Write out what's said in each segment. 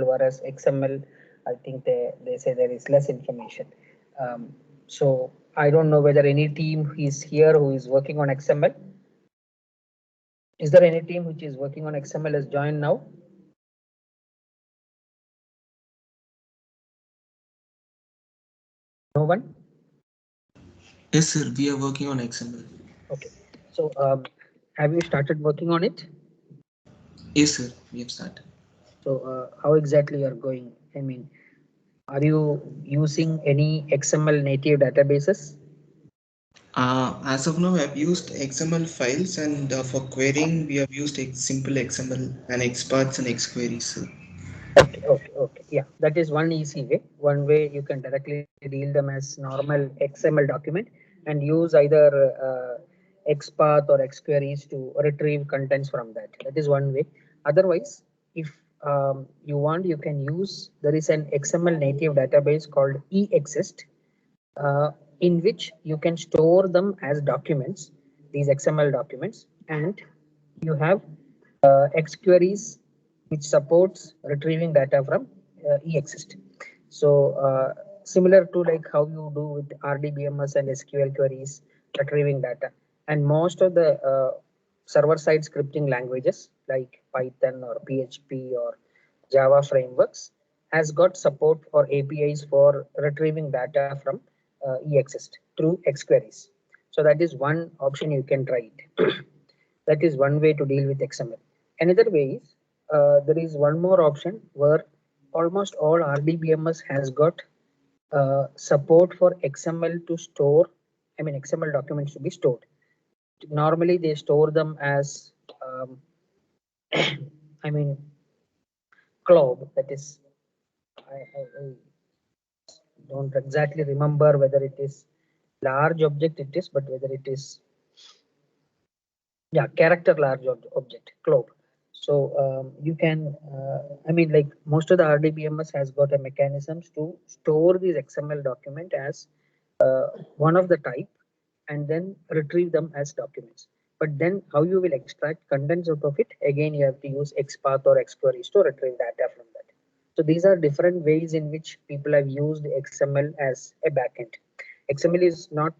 whereas XML, I think they say there is less information. So I don't know whether any team is here who is working on XML. Is there any team which is working on XML has joined now? No one? Yes, sir. We are working on XML. Okay. So have you started working on it? Yes, sir. We have started. So how exactly you are going? I mean, are you using any XML native databases? As of now, we have used XML files, and for querying, we have used simple XML and XPaths and XQueries, sir. Okay. Yeah, that is one easy way. One way you can directly deal them as normal XML document and use either XPath or XQueries to retrieve contents from that. That is one way. Otherwise, if you want, you can use, there is an XML native database called eExist, uh, in which you can store them as documents, these XML documents, and you have XQueries which supports retrieving data from eExist. So similar to like how you do with RDBMS and SQL queries retrieving data, and most of the server-side scripting languages like Python or PHP or Java frameworks has got support for APIs for retrieving data from eExist through XQueries. So that is one option you can try it. That is one way to deal with XML. Another way is there is one more option where almost all RDBMS has got support for XML to store, I mean XML documents to be stored. Normally they store them as, um, I mean, CLOB, that is, I don't exactly remember whether it is large object it is, but whether it is, yeah, character large object globe. So you can I mean like most of the RDBMS has got a mechanisms to store these XML document as uh, one of the type and then retrieve them as documents. But then how you will extract contents out of it, again you have to use XPath or XQueries to retrieve data from that. So these are different ways in which people have used XML as a backend. XML is not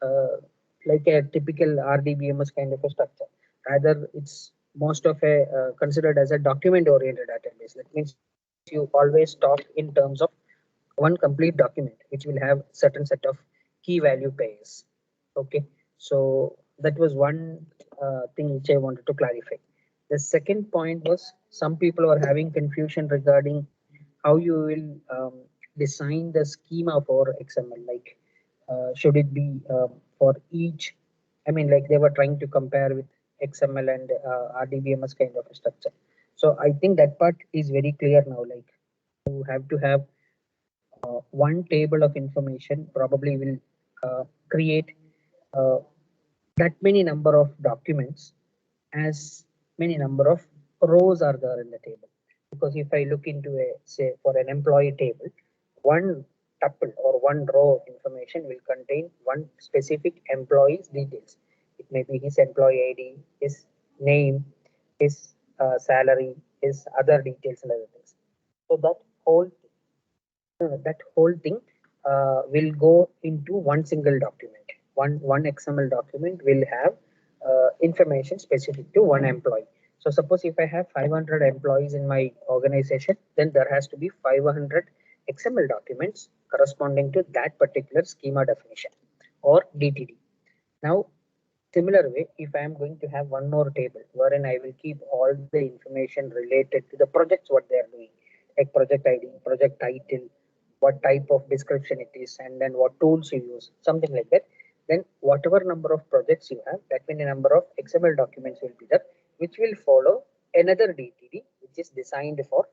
uh, like a typical RDBMS kind of a structure. Rather, it's most of a considered as a document-oriented database. That means you always talk in terms of one complete document, which will have certain set of key value pairs. Okay, so that was one thing which I wanted to clarify. The second point was some people were having confusion regarding how you will design the schema for XML. Like, should it be for each? I mean, like they were trying to compare with XML and RDBMS kind of a structure. So I think that part is very clear now. Like you have to have one table of information probably will create uh, that many number of documents as many number of rows are there in the table. Because if I look into a, say, for an employee table, one tuple or one row of information will contain one specific employee's details. It may be his employee ID, his name, his salary, his other details and other things. So that whole thing will go into one single document. One XML document will have information specific to one employee. So suppose if I have 500 employees in my organization, then there has to be 500 XML documents corresponding to that particular schema definition or DTD. Now, similar way, if I am going to have one more table wherein I will keep all the information related to the projects, what they are doing, like project ID, project title, what type of description it is, and then what tools you use, something like that. Then whatever number of projects you have, that many number of XML documents will be there, which will follow another DTD, which is designed for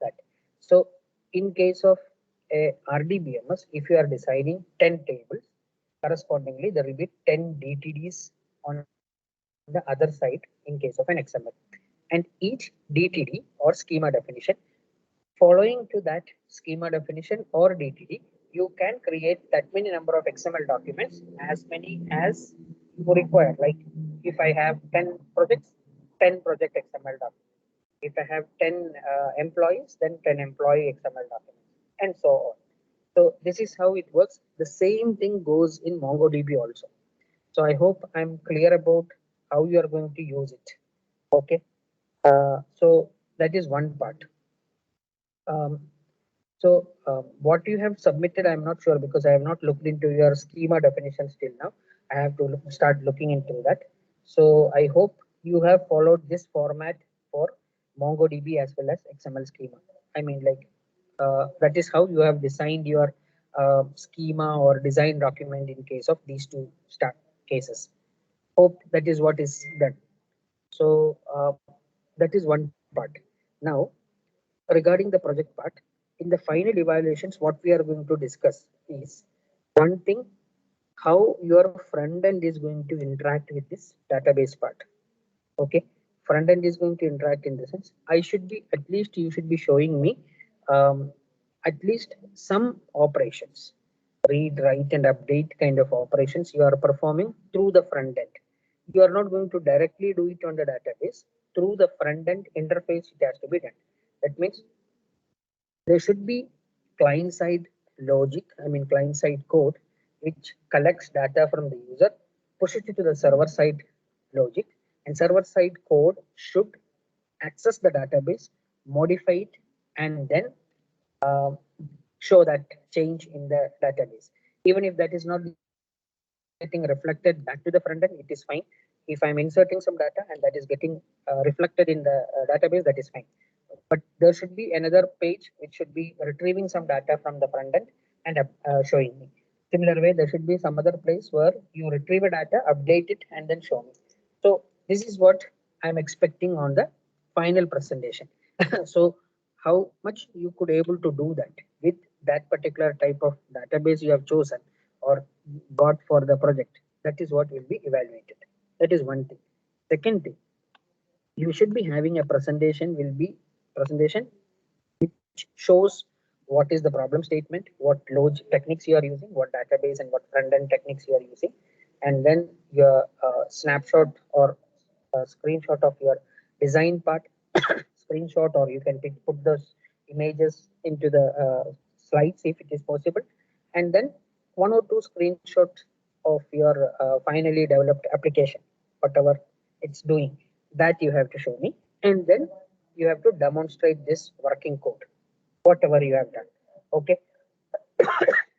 that. So in case of a RDBMS, if you are designing 10 tables, correspondingly there will be 10 DTDs on the other side in case of an XML. And each DTD or schema definition, following to that schema definition or DTD, you can create that many number of XML documents, as many as you require. Like if I have 10 projects, 10 project XML documents. If I have 10 employees, then 10 employee XML documents, and so on. So this is how it works. The same thing goes in MongoDB also. So I hope I'm clear about how you are going to use it. Okay. So that is one part. What you have submitted, I'm not sure because I have not looked into your schema definition still now. I have to start looking into that. So I hope you have followed this format for MongoDB as well as XML schema. I mean, like that is how you have designed your schema or design document in case of these two start cases. Hope that is what is done. So that is one part. Now, regarding the project part, in the final evaluations, what we are going to discuss is one thing, how your front end is going to interact with this database part. Okay, front end is going to interact in the sense, I should be, at least you should be showing me um, at least some operations, read, write, and update kind of operations you are performing through the front end. You are not going to directly do it on the database. Through the front end interface, it has to be done. That means there should be client side logic, I mean client side code, which collects data from the user, pushes it to the server side logic, and server side code should access the database, modify it, and then uh, show that change in the database. Even if that is not getting reflected back to the front end, it is fine. If I'm inserting some data and that is getting reflected in the database, that is fine. But there should be another page which should be retrieving some data from the front end and showing me. Similar way, there should be some other place where you retrieve a data, update it, and then show me. So this is what I'm expecting on the final presentation. So how much you could able to do that with that particular type of database you have chosen or got for the project, that is what will be evaluated. That is one thing. Second thing, you should be having a presentation which shows what is the problem statement, what logic techniques you are using, what database and what front end techniques you are using, and then your snapshot or screenshot of your design part, screenshot, or you can put those images into the slides if it is possible, and then one or two screenshots of your finally developed application, whatever it's doing, that you have to show me, and then you have to demonstrate this working code, whatever you have done. Okay.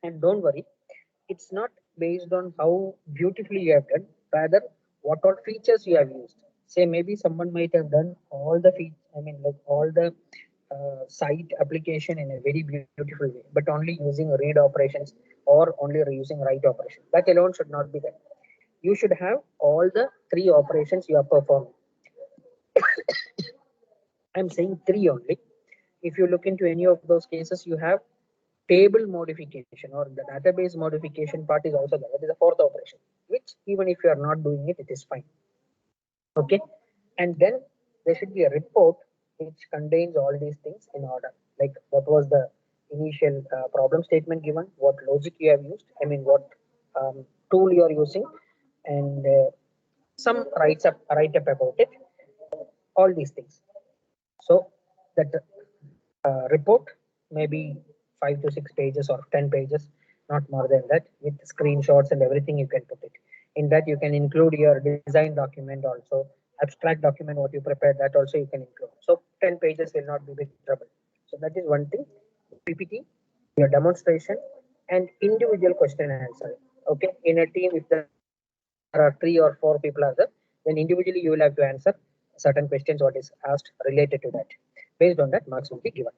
And don't worry, it's not based on how beautifully you have done, rather what all features you have used. Say maybe someone might have done all the features, I mean like all the site application in a very beautiful way, but only using read operations or only using write operation. That alone should not be there. You should have all the three operations you are performing. I'm saying three only. If you look into any of those cases, you have table modification or the database modification part is also there. That is the fourth operation, which even if you are not doing it, it is fine. Okay. And then there should be a report which contains all these things in order. Like what was the initial problem statement given, what logic you have used, I mean what tool you are using, and some write up about it, all these things. So that report maybe 5 to 6 pages or 10 pages, not more than that, with screenshots and everything you can put it. In that you can include your design document also, abstract document what you prepared, that also you can include. So 10 pages will not be big trouble. So that is one thing. PPT, your demonstration, and individual question and answer. Okay, in a team if there are 3 or 4 people are there, then individually you will have to answer certain questions what is asked related to that. Based on that, marks will be given.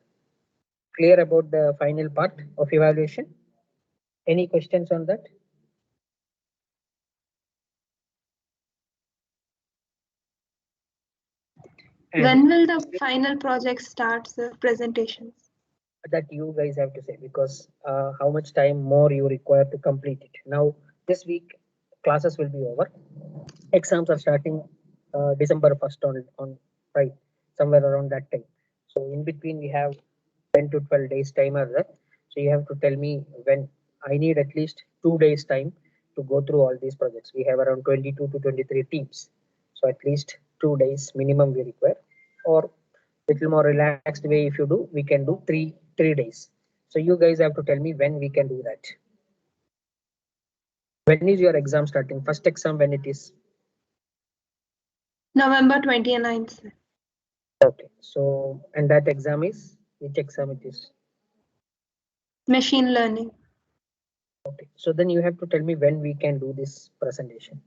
Clear about the final part of evaluation? Any questions on that? And when will the final project start, the presentations? that you guys have to say, because how much time more you require to complete it. Now, this week classes will be over. Exams are starting December 1st on right, somewhere around that time. So in between we have 10 to 12 days time are there. So you have to tell me when. I need at least 2 days time to go through all these projects. We have around 22 to 23 teams. So at least 2 days minimum we require, or Little more relaxed way, if you do, we can do three days. So you guys have to tell me when we can do that. When is your exam starting? First exam when it is? November 29th, sir. Okay. So and that exam is which exam it is? Machine learning. Okay. So then you have to tell me when we can do this presentation.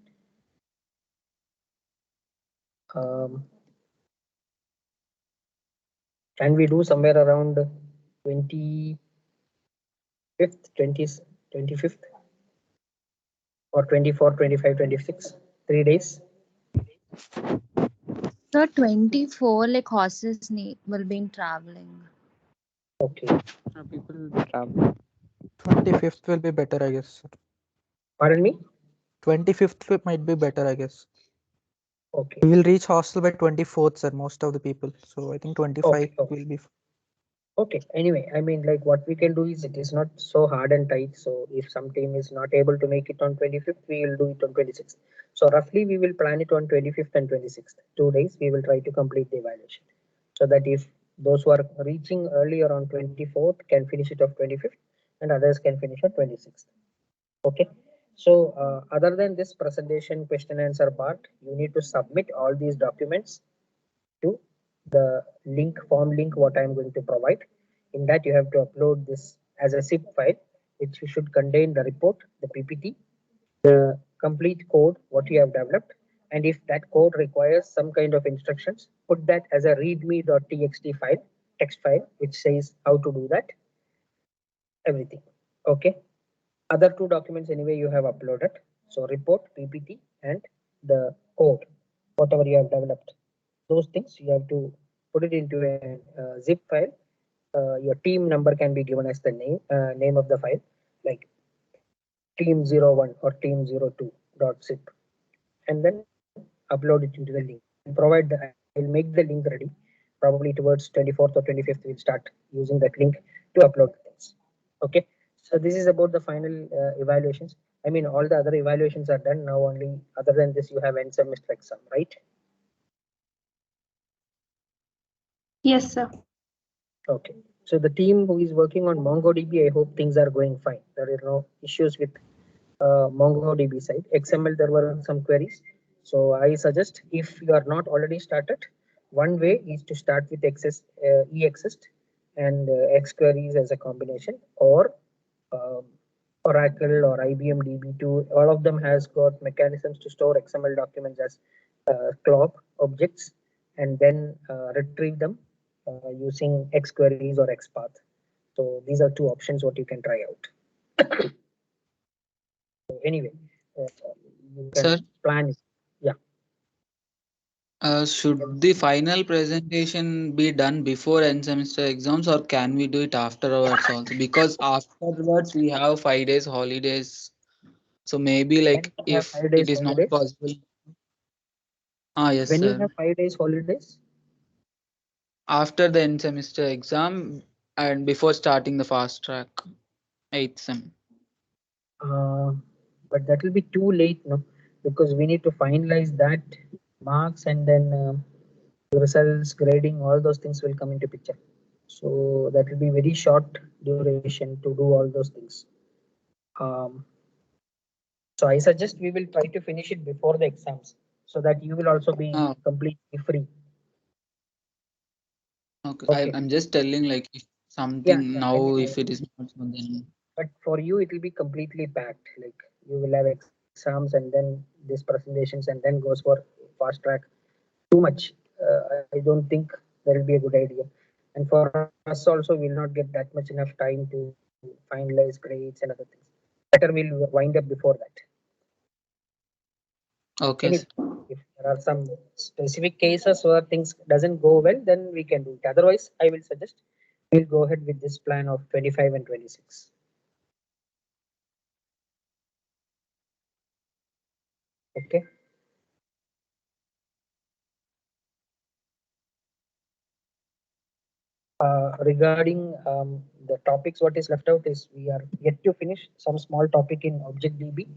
Can we do somewhere around 25th, 20th, 25th or 24, 25, 26? 3 days. So 24 like horses will be in traveling. Okay. People will be traveling. 25th will be better, I guess. Pardon me? 25th might be better, I guess. Okay. We will reach hostel by 24th, sir, most of the people. So I think 25 Okay. will be. Okay. Anyway, I mean, like what we can do is it is not so hard and tight. So if some team is not able to make it on 25th, we will do it on 26th. So roughly we will plan it on 25th and 26th. 2 days we will try to complete the evaluation. So that if those who are reaching earlier on 24th can finish it on 25th and others can finish on 26th. Okay. So other than this presentation question answer part, you need to submit all these documents to the form link what I am going to provide. In that you have to upload this as a zip file, which should contain the report, the PPT, the complete code what you have developed, and if that code requires some kind of instructions, put that as a readme.txt file, text file, which says how to do that, everything. Okay. Other two documents anyway you have uploaded. So report, PPT, and the code, whatever you have developed. Those things you have to put it into a zip file. Your team number can be given as the name of the file, like team01 or team02 dot zip, and then upload it into the link and provide the. I will make the link ready. Probably towards 24th or 25th, we'll start using that link to upload the things. Okay. So this is about the final evaluations. I mean, all the other evaluations are done now. Only other than this, you have end semester exam, right? Yes, sir. Okay. So the team who is working on MongoDB, I hope things are going fine. There are no issues with MongoDB side. XML, there were some queries. So I suggest if you are not already started, one way is to start with EXist and XQueries as a combination, or um, Oracle or IBM DB2. All of them has got mechanisms to store XML documents as CLOB objects and then retrieve them using XQueries or XPath. So these are two options what you can try out. So anyway, uh, you can Sir, plan. Yeah. should the final presentation be done before end semester exams or can we do it afterwards also? Because afterwards we have 5 days holidays. So maybe When like you have if 5 days it is not holidays, possible. Ah, yes, when you sir. have 5 days holidays, After the end semester exam and before starting the fast track 8th sem. uh, but that will be too late, no, because we need to finalize that marks and then results, grading, all those things will come into picture. So that will be very short duration to do all those things. Um, so I suggest we will try to finish it before the exams so that you will also be Ah, completely free. okay. Okay. I'm just telling like if Yeah, something yeah. I now mean, if it is not so then but for you, it will be completely packed. Like you will have exams and then these presentations and then goes for fast track. Too much. I don't think that will be a good idea. And for us also, we'll not get that much enough time to finalize grades and other things. Better we'll wind up before that. okay. Anyway, if there are some specific cases where things doesn't go well, then we can do it. Otherwise, I will suggest we'll go ahead with this plan of 25 and 26. Okay. Regarding the topics, what is left out is we are yet to finish some small topic in ObjectDB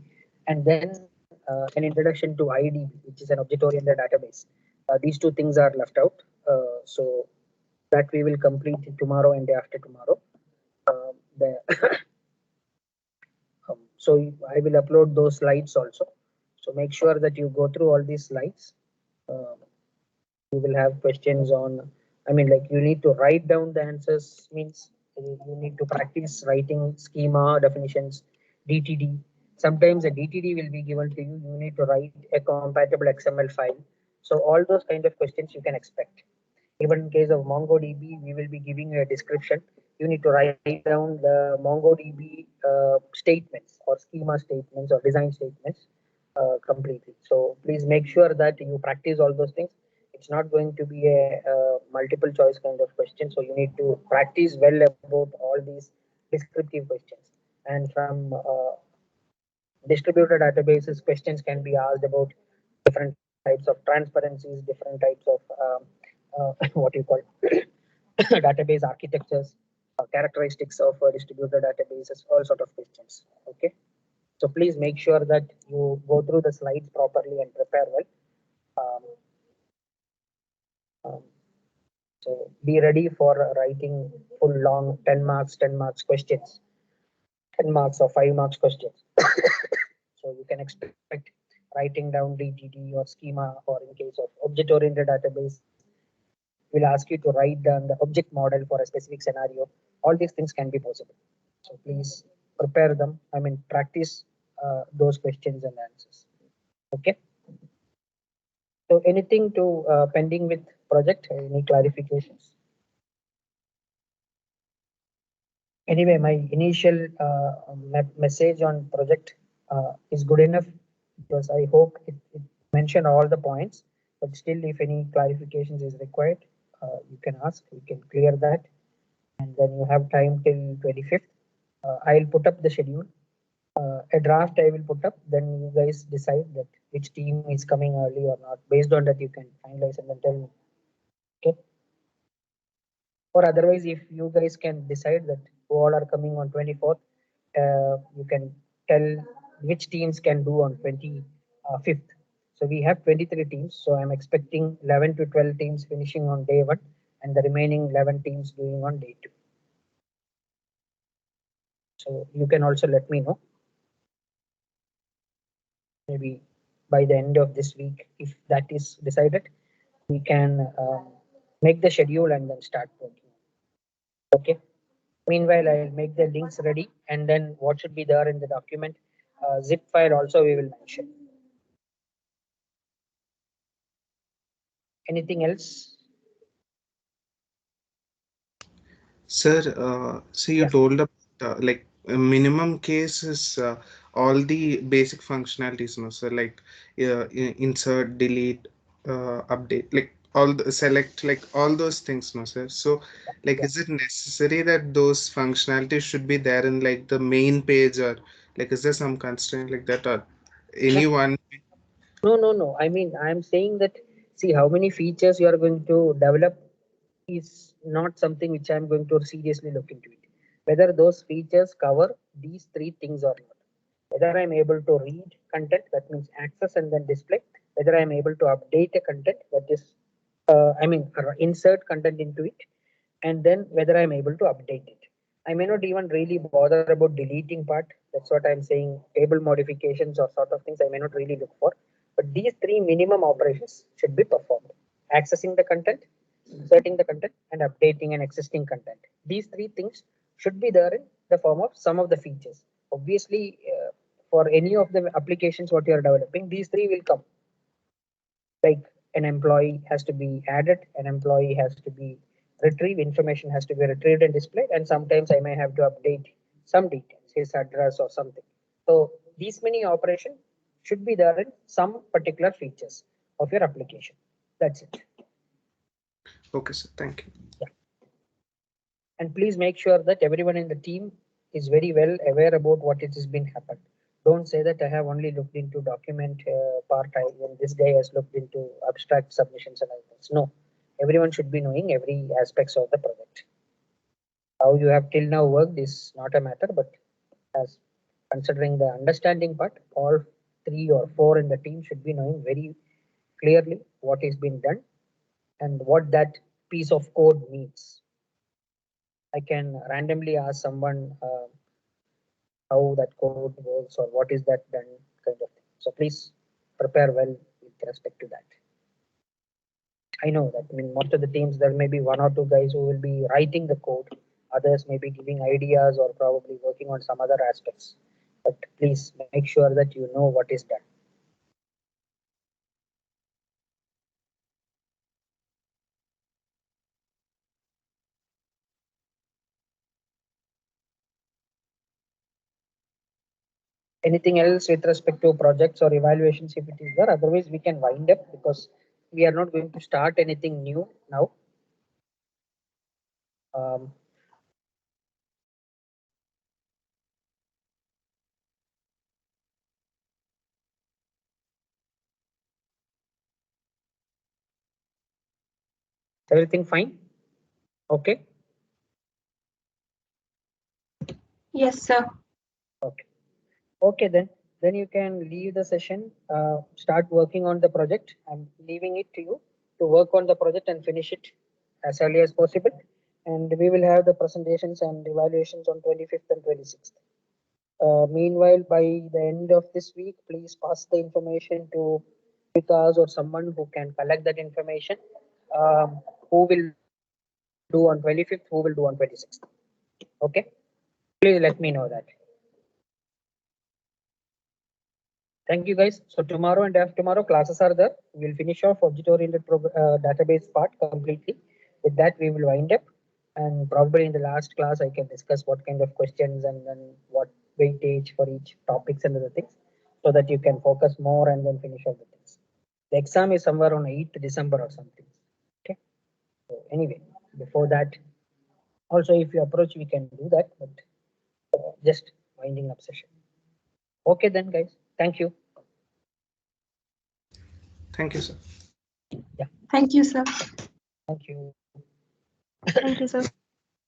and then an introduction to IDB, which is an object-oriented database. These two things are left out. So that we will complete tomorrow and day after tomorrow. So I will upload those slides also. So make sure that you go through all these slides. You will have questions on, I mean, like you need to write down the answers, means you need to practice writing schema definitions, DTD. Sometimes a DTD will be given to you. You need to write a compatible XML file. So all those kind of questions you can expect. Even in case of MongoDB, we will be giving you a description. You need to write down the MongoDB statements or schema statements or design statements completely. So please make sure that you practice all those things. It's not going to be a multiple choice kind of question. So you need to practice well about all these descriptive questions. And from distributed databases, questions can be asked about different types of transparencies, different types of what you call database architectures, characteristics of distributed databases, all sort of questions. Okay, so please make sure that you go through the slides properly and prepare well. So be ready for writing full long 10 marks questions, 10 marks or 5 marks questions. So you can expect writing down DTD or schema, or in case of object-oriented database, we'll ask you to write down the object model for a specific scenario. All these things can be possible. So please prepare them. I mean, practice those questions and answers. Okay. So anything to pending with project? Any clarifications? Anyway, my initial message on project is good enough, because I hope it mentioned all the points. But still, if any clarifications is required, you can ask. You can clear that, and then you have time till 25th. I'll put up the schedule. A draft I will put up. Then you guys decide that which team is coming early or not. Based on that, you can finalize and then tell me. Okay. Or otherwise, if you guys can decide that who all are coming on 24th, you can tell which teams can do on 25th. So we have 23 teams. So I'm expecting 11 to 12 teams finishing on day 1, and the remaining 11 teams doing on day 2. So you can also let me know. Maybe by the end of this week, if that is decided, we can make the schedule and then start working. Okay. Meanwhile, I'll make the links ready, and then what should be there in the document, zip file also we will mention. Anything else? Sir, so you Yes. told about like a minimum case is all the basic functionalities, no? So like insert, delete, update, like all the select, like all those things, no, sir. So like, Yeah. is it necessary that those functionalities should be there in like the main page, or like is there some constraint like that, or anyone? No. I mean, I'm saying that, see, how many features you are going to develop is not something which I'm going to seriously look into it. Whether those features cover these 3 things or not. Whether I'm able to read content, that means access and then display. Whether I'm able to update a content, that is, insert content into it, and then whether I'm able to update it. I may not even really bother about deleting part. That's what I'm saying. Table modifications or sort of things I may not really look for. But these 3 minimum operations should be performed: accessing the content, inserting the content, and updating an existing content. These 3 things should be there in the form of some of the features. Obviously, for any of the applications what you are developing, these 3 will come. Like an employee has to be added, an employee has to be retrieved, information has to be retrieved and displayed, and sometimes I may have to update some details, his address or something. So these many operations should be there in some particular features of your application. That's it. Okay, sir. Thank you. Yeah. And please make sure that everyone in the team is very well aware about what it has been happened. Don't say that I have only looked into document part, and this guy has looked into abstract submissions and others. No, everyone should be knowing every aspects of the project. How you have till now worked is not a matter, but as considering the understanding part, all 3 or 4 in the team should be knowing very clearly what is being done and what that piece of code means. I can randomly ask someone how that code works or what is that done kind of thing. So please prepare well with respect to that. I know that most of the teams there may be 1 or 2 guys who will be writing the code, others may be giving ideas or probably working on some other aspects. But please make sure that you know what is done. Anything else with respect to projects or evaluations if it is there? Otherwise, we can wind up because we are not going to start anything new now. Everything fine? Okay. Yes, sir. Okay. Okay, then you can leave the session, start working on the project. I'm leaving it to you to work on the project and finish it as early as possible. And we will have the presentations and evaluations on 25th and 26th. Meanwhile, by the end of this week, please pass the information to Vikas or someone who can collect that information. Who will do on 25th, who will do on 26th. Okay, please let me know that. Thank you guys. So tomorrow and after tomorrow classes are there. We'll finish off object-oriented database part completely. With that, we will wind up. And probably in the last class, I can discuss what kind of questions and then what weightage for each topics and other things, so that you can focus more and then finish off the things. The exam is somewhere on 8th December or something. Okay. So anyway, before that, also if you approach, we can do that, but just winding up session. Okay then, guys. Thank you. Thank you, sir. Thank you, sir. Thank you. Thank you, sir.